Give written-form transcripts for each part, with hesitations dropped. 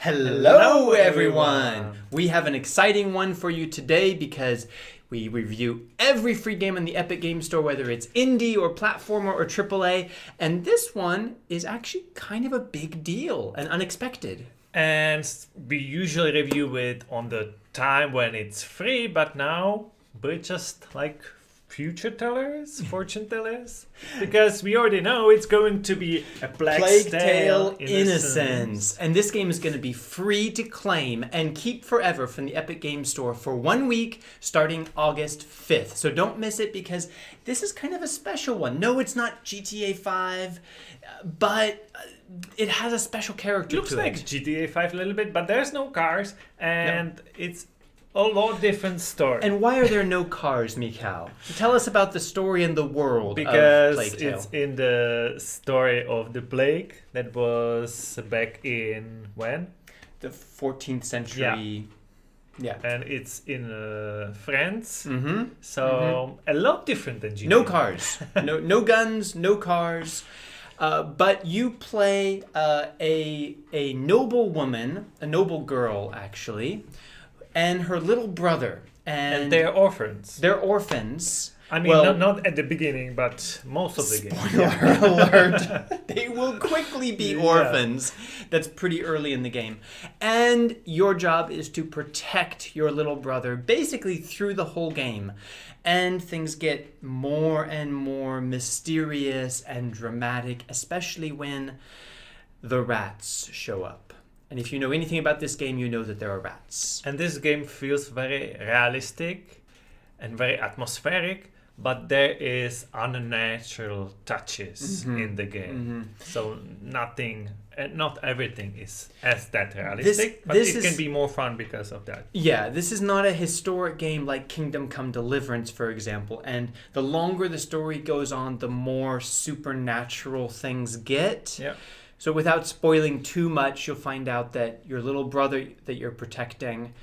Hello everyone! We have an exciting one for you today because we review every free game in the Epic Game Store, whether it's indie or platformer or AAA, and this one is actually kind of a big deal and unexpected. And we usually review it on the time when it's free, but now we're just like future tellers, fortune tellers, because we already know it's going to be a Plague Tale Innocence. And this game is going to be free to claim and keep forever from the Epic Game Store for 1 week starting August 5th. So don't miss it because this is kind of a special one. No, it's not GTA 5, but it has a special character to it. Looks like GTA 5 a little bit, but there's no cars and it's a lot different story. And why are there no cars, Mikhail? Tell us about the story and the world because of Plague Tale. It's in the story of the plague that was back in when? The 14th century. Yeah. And it's in France. So a lot different than GTA. No cars. no guns, no cars. But you play a noble woman, a noble girl actually, and her little brother. And they're orphans. They're orphans. I mean, not at the beginning, but most of the game. Spoiler alert. They will quickly be orphans. That's pretty early in the game. And your job is to protect your little brother basically through the whole game. And things get more and more mysterious and dramatic, especially when the rats show up. And if you know anything about this game, you know that there are rats. And this game feels very realistic and very atmospheric, but there is unnatural touches in the game. So not everything is as that realistic, but it can be more fun because of that. Yeah, this is not a historic game like Kingdom Come Deliverance, for example. And the longer the story goes on, the more supernatural things get. Yeah. So without spoiling too much, you'll find out that your little brother that you're protecting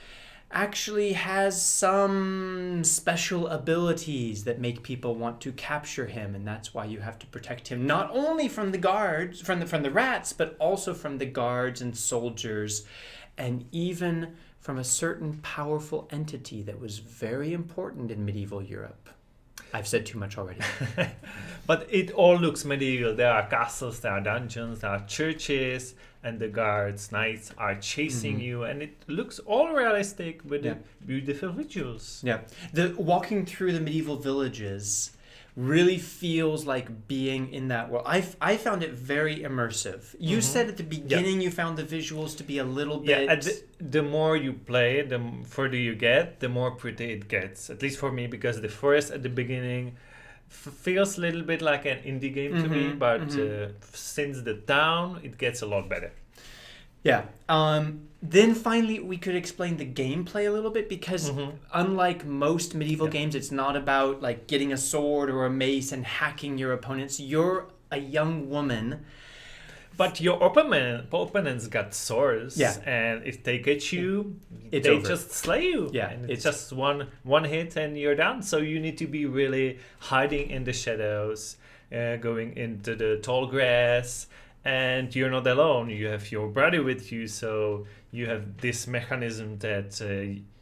actually has some special abilities that make people want to capture him, and that's why you have to protect him not only from the guards, from the rats, but also from the guards and soldiers, and even from a certain powerful entity that was very important in medieval Europe. I've said too much already. But it all looks medieval. There are castles, there are dungeons, there are churches, and the guards, knights are chasing you, and it looks all realistic with the beautiful visuals. Yeah, the walking through the medieval villages really feels like being in that world. I found it very immersive. You said at the beginning you found the visuals to be a little bit... Yeah, the more you play, the further you get, the more pretty it gets. At least for me, because the forest at the beginning feels a little bit like an indie game to me, but since the town, it gets a lot better. Yeah. Then finally, we could explain the gameplay a little bit because unlike most medieval games, it's not about like getting a sword or a mace and hacking your opponents. You're a young woman. But your opponents got swords, and if they get you, they just slay you. Yeah, and it's just one hit and you're done. So you need to be really hiding in the shadows, going into the tall grass. And you're not alone. You have your brother with you, so you have this mechanism that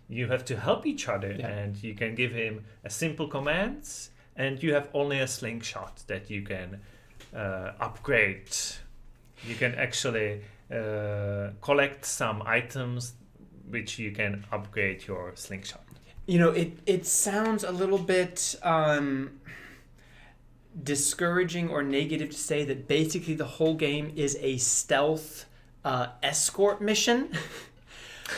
you have to help each other, and you can give him a simple commands, and you have only a slingshot that you can upgrade. You can actually collect some items which you can upgrade your slingshot. You know, it sounds a little bit... discouraging or negative to say that basically the whole game is a stealth escort mission.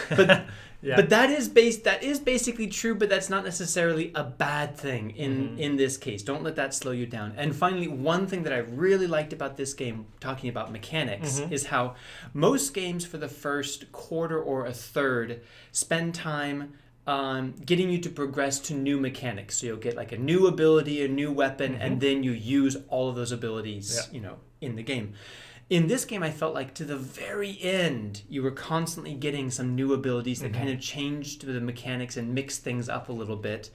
But but that is basically true, but that's not necessarily a bad thing in this case. Don't let that slow you down. And finally, one thing that I really liked about this game, talking about mechanics, is how most games for the first quarter or a third spend time getting you to progress to new mechanics. So you'll get like a new ability, a new weapon, and then you use all of those abilities, in the game. In this game, I felt like to the very end, you were constantly getting some new abilities that kind of changed the mechanics and mixed things up a little bit.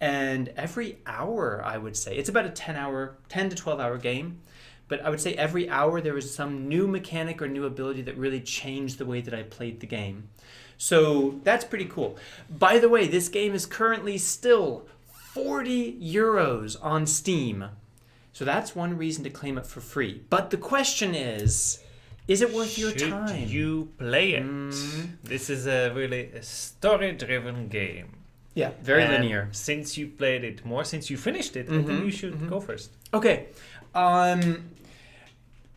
And every hour, I would say, it's about a 10 to 12 hour game. but I would say every hour there was some new mechanic or new ability that really changed the way that I played the game. So that's pretty cool. By the way, this game is currently still 40 euros on Steam. So that's one reason to claim it for free. But the question is it worth your time? Should you play it? This is a really story-driven game. Yeah, very linear. Since you played it more, since you finished it, I think you should go first. Okay.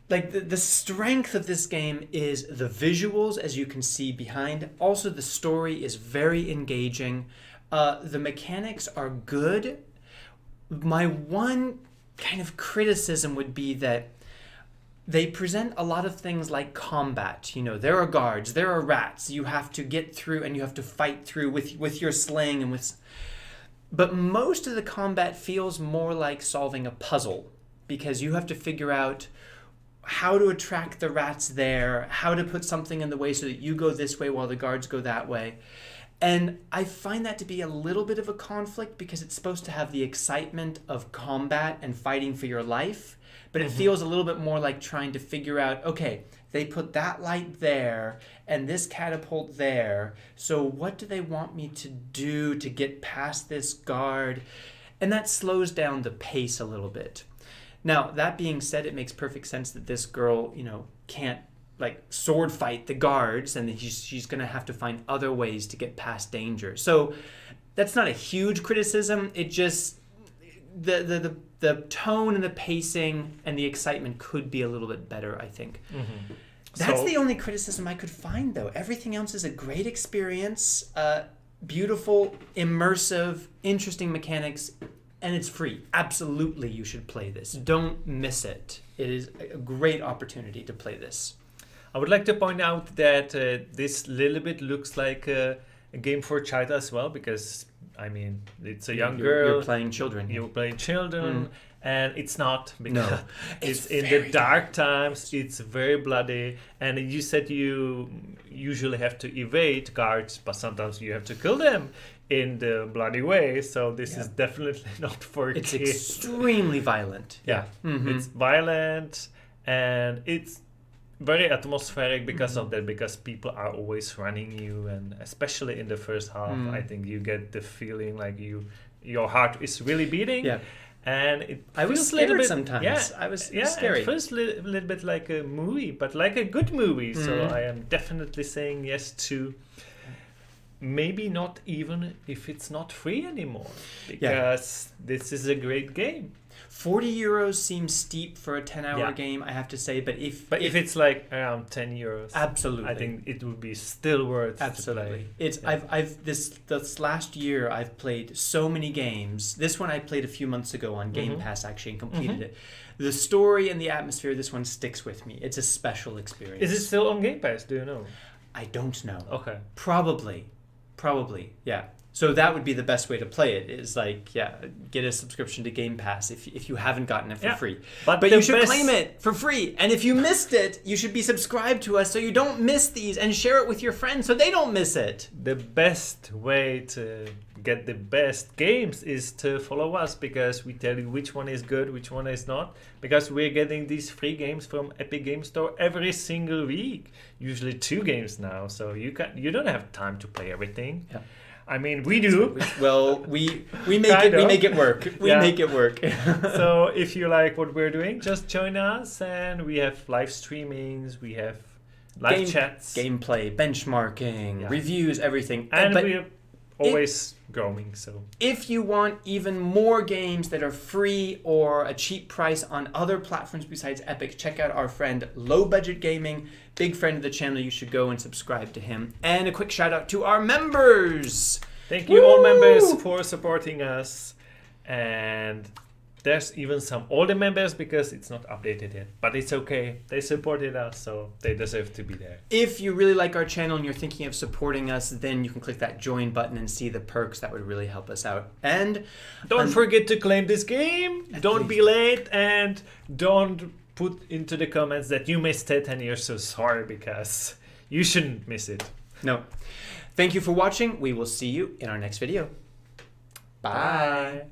Like the strength of this game is the visuals, as you can see behind. Also, the story is very engaging. The mechanics are good. My one kind of criticism would be that they present a lot of things like combat. You know, there are guards, there are rats. You have to get through and you have to fight through with your sling and with. But most of the combat feels more like solving a puzzle, because you have to figure out how to attract the rats there, how to put something in the way so that you go this way while the guards go that way. And I find that to be a little bit of a conflict, because it's supposed to have the excitement of combat and fighting for your life, but it feels a little bit more like trying to figure out, okay, they put that light there and this catapult there, so what do they want me to do to get past this guard? And that slows down the pace a little bit. Now, that being said, it makes perfect sense that this girl, you know, can't like sword fight the guards, and she's going to have to find other ways to get past danger. So that's not a huge criticism. It just, the tone and the pacing and the excitement could be a little bit better, I think. That's the only criticism I could find, though. Everything else is a great experience, beautiful, immersive, interesting mechanics. And it's free. Absolutely, you should play this. Don't miss it. It is a great opportunity to play this. I would like to point out that this little bit looks like a game for a child as well, because, I mean, it's a young girl. You're playing children. You're playing children, and it's not, because No, it's in the dark times, it's very bloody, and you said you usually have to evade guards, but sometimes you have to kill them in the bloody way, so this is definitely not for kids. It's extremely violent. Yeah, it's violent, and it's very atmospheric because of that, because people are always running you, and especially in the first half, I think you get the feeling like your heart is really beating. Yeah. And I was scared sometimes. Yeah, I was scary. It feels a little bit like a movie, but like a good movie. So I am definitely saying yes to. Maybe not even if it's not free anymore, because this is a great game. 40 euros seems steep for a 10-hour game, I have to say. But if it's like around 10 euros, absolutely, I think it would be still worth. Absolutely, to play. I've this last year I've played so many games. This one I played a few months ago on Game Pass actually and completed it. The story and the atmosphere, this one sticks with me. It's a special experience. Is it still on Game Pass? Do you know? I don't know. Okay. Probably, yeah. So that would be the best way to play it, is like, get a subscription to Game Pass if you haven't gotten it for free. But you should claim it for free. And if you missed it, you should be subscribed to us so you don't miss these, and share it with your friends so they don't miss it. The best way to get the best games is to follow us, because we tell you which one is good, which one is not, because we're getting these free games from Epic Game Store every single week, usually 2 games now, so you don't have time to play everything. I mean, we do. Well, we make it work. We make it work. So if you like what we're doing, just join us, and we have live streamings, we have live chats, gameplay, benchmarking, reviews, everything. And we're always growing. So if you want even more games that are free or a cheap price on other platforms besides Epic, check out our friend Low Budget Gaming, big friend of the channel. You should go and subscribe to him. And a quick shout out to our members. Thank you all members for supporting us. And there's even some older members, because it's not updated yet, but it's okay. They supported us, so they deserve to be there. If you really like our channel and you're thinking of supporting us, then you can click that join button and see the perks. That would really help us out. And don't forget to claim this game. Don't be late, and don't put into the comments that you missed it and you're so sorry, because you shouldn't miss it. No. Thank you for watching. We will see you in our next video. Bye.